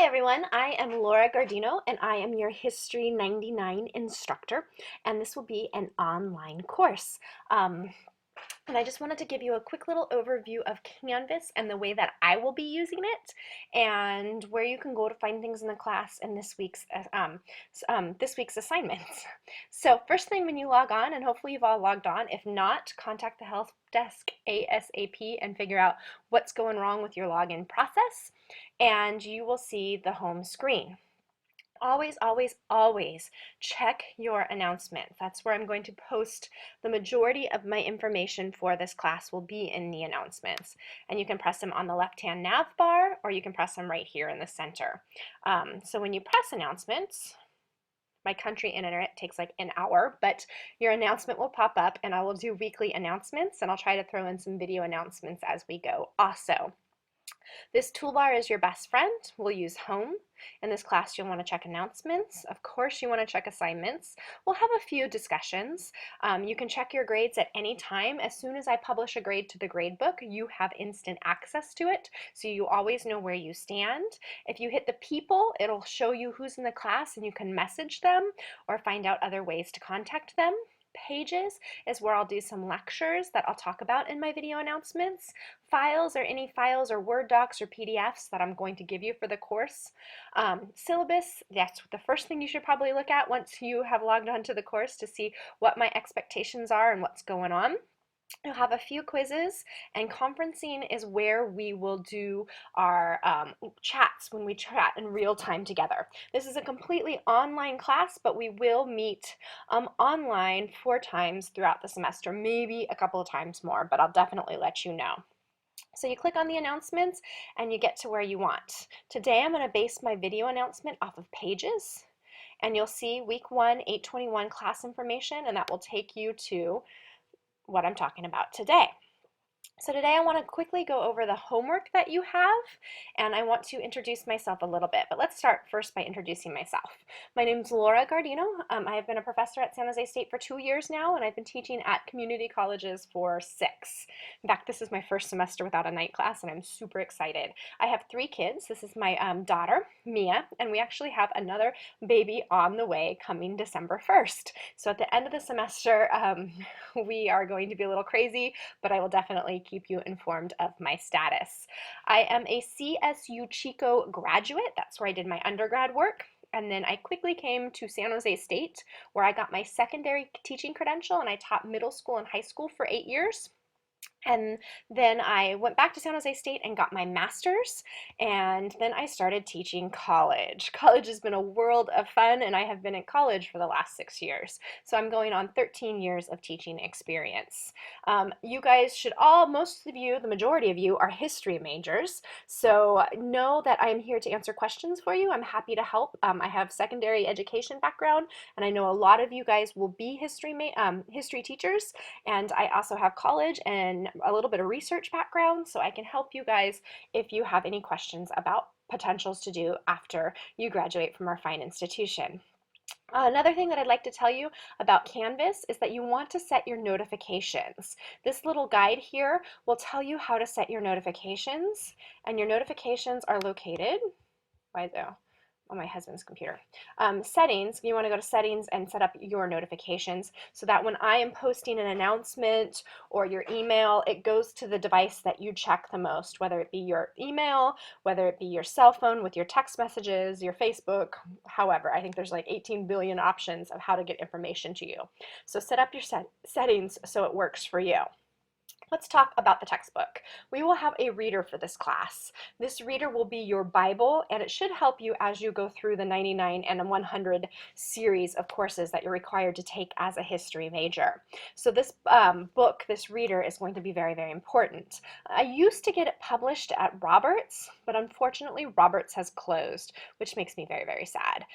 Hi everyone, I am Laura Gardino and I am your History 99 instructor, and this will be an online course. And I just wanted to give you a quick little overview of Canvas and the way that I will be using it, and where you can go to find things in the class and this week's assignments. So first thing when you log on, and hopefully you've all logged on, if not, contact the help desk ASAP and figure out what's going wrong with your login process, and you will see the home screen. Always, always, always check your announcements. That's where I'm going to post the majority of my information for this class will be in the announcements. And you can press them on the left-hand nav bar, or you can press them right here in the center. So when you press announcements, my country internet takes like an hour, but your announcement will pop up and I will do weekly announcements, and I'll try to throw in some video announcements as we go also. This toolbar is your best friend. We'll use home. In this class, you'll want to check announcements. Of course, you want to check assignments. We'll have a few discussions. You can check your grades at any time. As soon as I publish a grade to the gradebook, you have instant access to it, so you always know where you stand. If you hit the people, it'll show you who's in the class and you can message them or find out other ways to contact them. Pages is where I'll do some lectures that I'll talk about in my video announcements. Files are any files or Word docs or PDFs that I'm going to give you for the course. Syllabus, that's the first thing you should probably look at once you have logged on to the course to see what my expectations are and what's going on. You'll have a few quizzes, and conferencing is where we will do our chats when we chat in real time together. This is a completely online class, but we will meet online 4 times throughout the semester, maybe a couple of times more, but I'll definitely let you know. So you click on the announcements and you get to where you want. Today I'm going to base my video announcement off of Pages, and you'll see week 1 821 class information, and that will take you to what I'm talking about today. So today I want to quickly go over the homework that you have, and I want to introduce myself a little bit. But let's start first by introducing myself. My name is Laura Gardino. I have been a professor at San Jose State for 2 years now, and I've been teaching at community colleges for 6. In fact, this is my first semester without a night class, and I'm super excited. I have 3 kids. This is my daughter, Mia, and we actually have another baby on the way coming December 1st. So at the end of the semester, we are going to be a little crazy, but I will definitely keep you informed of my status. I am a CSU Chico graduate. That's where I did my undergrad work. And then I quickly came to San Jose State, where I got my secondary teaching credential, and I taught middle school and high school for 8 years. And then I went back to San Jose State and got my master's, and then I started teaching college. College has been a world of fun, and I have been in college for the last 6 years. So I'm going on 13 years of teaching experience. You guys should all, most of you, the majority of you, are history majors. So know that I'm here to answer questions for you. I'm happy to help. I have secondary education background, and I know a lot of you guys will be history teachers, and I also have college and a little bit of research background, so I can help you guys if you have any questions about potentials to do after you graduate from our fine institution. Another thing that I'd like to tell you about Canvas is that you want to set your notifications. This little guide here will tell you how to set your notifications, and your notifications are located, why though? On my husband's computer. Settings, you want to go to settings and set up your notifications so that when I am posting an announcement or your email, it goes to the device that you check the most, whether it be your email, whether it be your cell phone with your text messages, your Facebook, however. I think there's like 18 billion options of how to get information to you. So set up your settings so it works for you. Let's talk about the textbook. We will have a reader for this class. This reader will be your Bible, and it should help you as you go through the 99 and 100 series of courses that you're required to take as a history major. So this book, this reader, is going to be very, very important. I used to get it published at Roberts, but unfortunately Roberts has closed, which makes me very, very sad.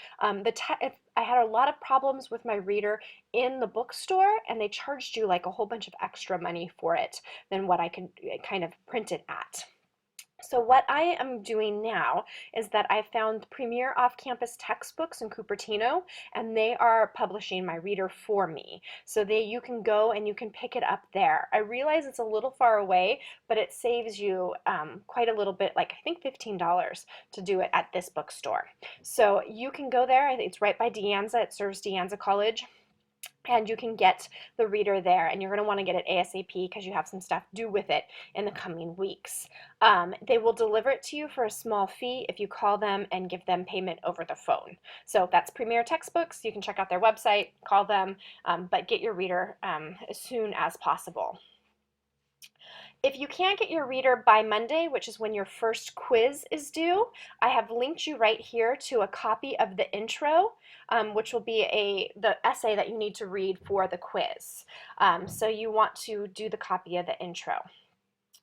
I had a lot of problems with my reader in the bookstore, and they charged you like a whole bunch of extra money for it than what I could kind of print it at. So what I am doing now is that I found Premier Off-Campus Textbooks in Cupertino, and they are publishing my reader for me. So you can go and you can pick it up there. I realize it's a little far away, but it saves you quite a little bit, like I think $15 to do it at this bookstore. So you can go there. It's right by De Anza. It serves De Anza College, and you can get the reader there, and you're going to want to get it ASAP because you have some stuff due with it in the coming weeks. They will deliver it to you for a small fee if you call them and give them payment over the phone. So that's Premier Textbooks. You can check out their website, call them, but get your reader as soon as possible. If you can't get your reader by Monday, which is when your first quiz is due, I have linked you right here to a copy of the intro, which will be the essay that you need to read for the quiz. So you want to do the copy of the intro.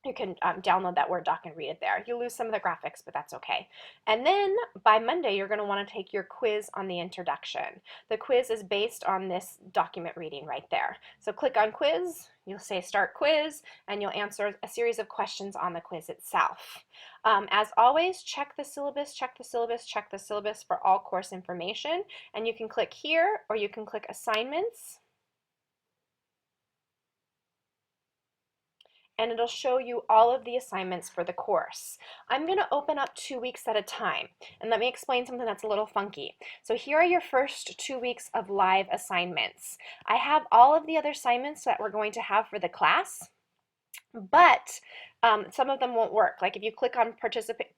You can download that Word doc and read it there. You lose some of the graphics, but that's okay. And then by Monday, you're going to want to take your quiz on the introduction. The quiz is based on this document reading right there. So click on quiz, you'll say start quiz, and you'll answer a series of questions on the quiz itself. As always, check the syllabus, check the syllabus, check the syllabus for all course information. And you can click here, or you can click assignments, and it'll show you all of the assignments for the course. I'm going to open up 2 weeks at a time, and let me explain something that's a little funky. So here are your first 2 weeks of live assignments. I have all of the other assignments that we're going to have for the class, but some of them won't work. Like if you click on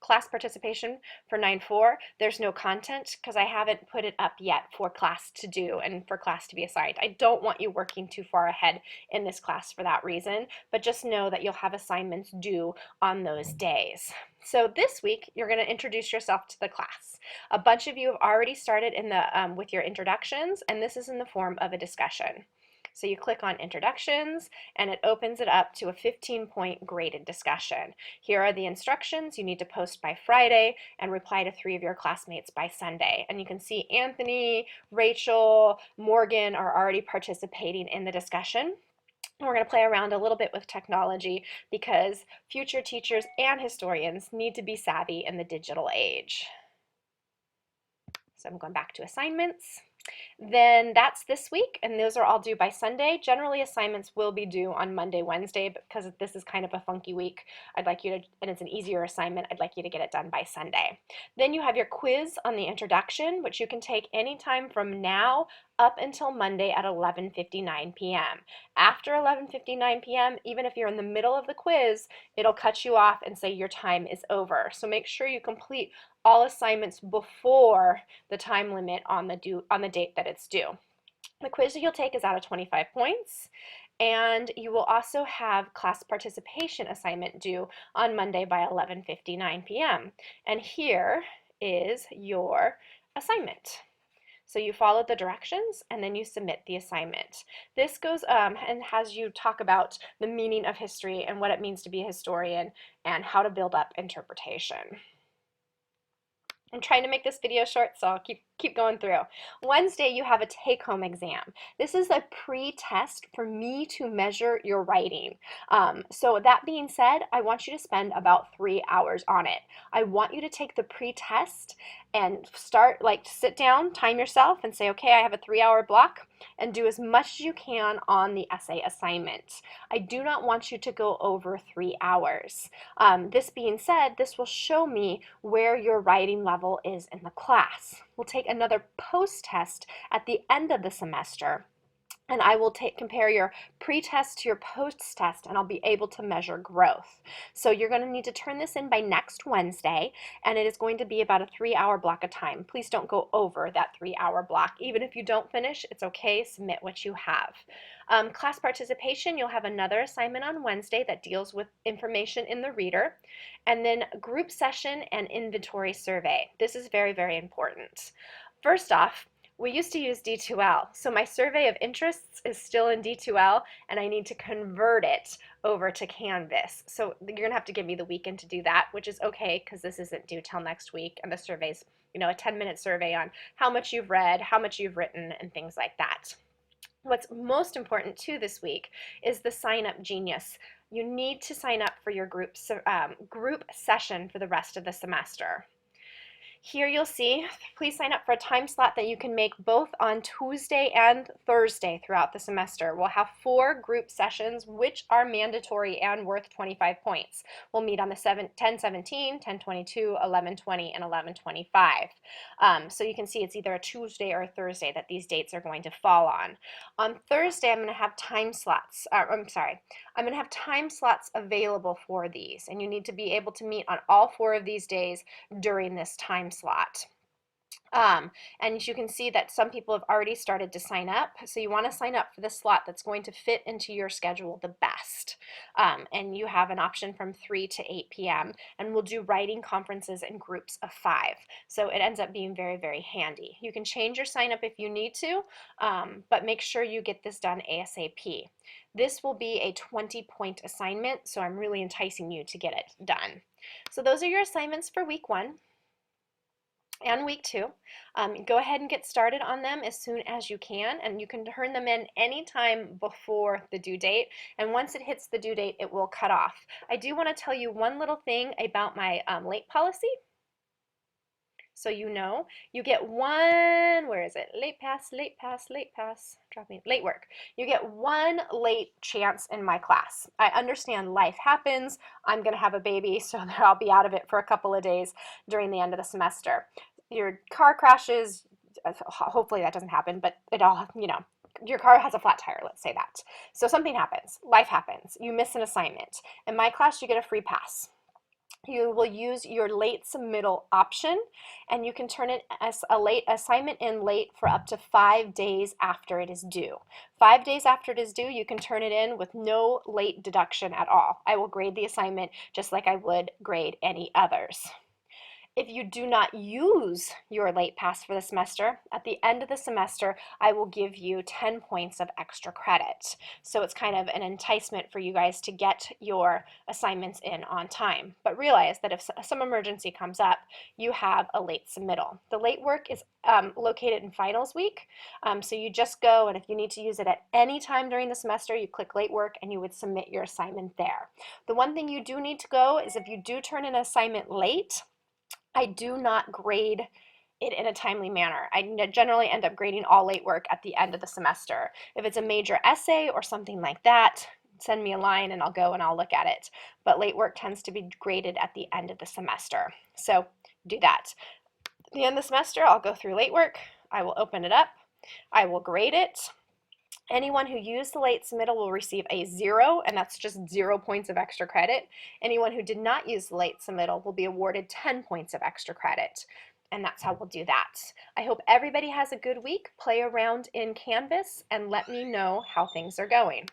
class participation for 9-4, there's no content because I haven't put it up yet for class to do and for class to be assigned. I don't want you working too far ahead in this class for that reason, but just know that you'll have assignments due on those days. So this week, you're going to introduce yourself to the class. A bunch of you have already started with your introductions, and this is in the form of a discussion. So you click on introductions, and it opens it up to a 15-point graded discussion. Here are the instructions. You need to post by Friday and reply to 3 of your classmates by Sunday. And you can see Anthony, Rachel, Morgan are already participating in the discussion. We're going to play around a little bit with technology because future teachers and historians need to be savvy in the digital age. So I'm going back to assignments. Then that's this week, and those are all due by Sunday. Generally, assignments will be due on Monday, Wednesday, but because this is kind of a funky week, I'd like you to, and it's an easier assignment, I'd like you to get it done by Sunday. Then you have your quiz on the introduction, which you can take anytime from now up until Monday at 11:59 p.m. After 11:59 p.m., even if you're in the middle of the quiz, it'll cut you off and say your time is over. So make sure you complete all assignments before the time limit on the date that it's due. The quiz that you'll take is out of 25 points, and you will also have class participation assignment due on Monday by 11:59 p.m. And here is your assignment. So you follow the directions and then you submit the assignment. This goes and has you talk about the meaning of history and what it means to be a historian and how to build up interpretation. I'm trying to make this video short, so I'll keep going through. Wednesday, you have a take-home exam. This is a pre-test for me to measure your writing. So that being said, I want you to spend about 3 hours on it. I want you to take the pre-test and sit down, time yourself, and say, okay, I have a 3-hour block, and do as much as you can on the essay assignment. I do not want you to go over 3 hours. This being said, this will show me where your writing level is in the class. We'll take another post-test at the end of the semester, and I will compare your pre-test to your post-test, and I'll be able to measure growth. So you're going to need to turn this in by next Wednesday, and it is going to be about a 3-hour block of time. Please don't go over that 3-hour block. Even if you don't finish, it's okay. Submit what you have. Class participation, you'll have another assignment on Wednesday that deals with information in the reader, and then group session and inventory survey. This is very, very important. First off, we used to use D2L, so my survey of interests is still in D2L, and I need to convert it over to Canvas. So you're going to have to give me the weekend to do that, which is okay because this isn't due till next week, and the survey's, a 10-minute survey on how much you've read, how much you've written, and things like that. What's most important too this week is the Sign Up Genius. You need to sign up for your group session for the rest of the semester. Here you'll see, please sign up for a time slot that you can make both on Tuesday and Thursday throughout the semester. We'll have 4 group sessions, which are mandatory and worth 25 points. We'll meet on the 10:17, 10:22, 11:20, and 11:25. So you can see it's either a Tuesday or a Thursday that these dates are going to fall on. On Thursday, I'm going to have time slots. I'm going to have time slots available for these, and you need to be able to meet on all 4 of these days during this time slot. And you can see that some people have already started to sign up. So you want to sign up for the slot that's going to fit into your schedule the best. And you have an option from 3 to 8 p.m. And we'll do writing conferences in groups of 5. So it ends up being very, very handy. You can change your sign up if you need to, but make sure you get this done ASAP. This will be a 20-point assignment, so I'm really enticing you to get it done. So those are your assignments for week 1 and week 2. Go ahead and get started on them as soon as you can, and you can turn them in anytime before the due date, and once it hits the due date it will cut off. I do want to tell you one little thing about my late policy. So you know, you get one, where is it? Late pass, late work. You get one late chance in my class. I understand life happens. I'm going to have a baby, so I'll be out of it for a couple of days during the end of the semester. Your car crashes, hopefully that doesn't happen, but it all, your car has a flat tire, let's say that. So something happens, life happens, you miss an assignment. In my class, you get a free pass. You will use your late submittal option, and you can turn it as a late assignment in late for up to 5 days after it is due. 5 days after it is due, you can turn it in with no late deduction at all. I will grade the assignment just like I would grade any others. If you do not use your late pass for the semester, at the end of the semester, I will give you 10 points of extra credit. So it's kind of an enticement for you guys to get your assignments in on time. But realize that if some emergency comes up, you have a late submittal. The late work is located in finals week. So you just go, and if you need to use it at any time during the semester, you click late work and you would submit your assignment there. The one thing you do need to go is if you do turn an assignment late, I do not grade it in a timely manner. I generally end up grading all late work at the end of the semester. If it's a major essay or something like that, send me a line and I'll go and I'll look at it. But late work tends to be graded at the end of the semester. So do that. At the end of the semester, I'll go through late work. I will open it up. I will grade it. Anyone who used the late submittal will receive a 0, and that's just 0 points of extra credit. Anyone who did not use the late submittal will be awarded 10 points of extra credit. And that's how we'll do that. I hope everybody has a good week. Play around in Canvas and let me know how things are going.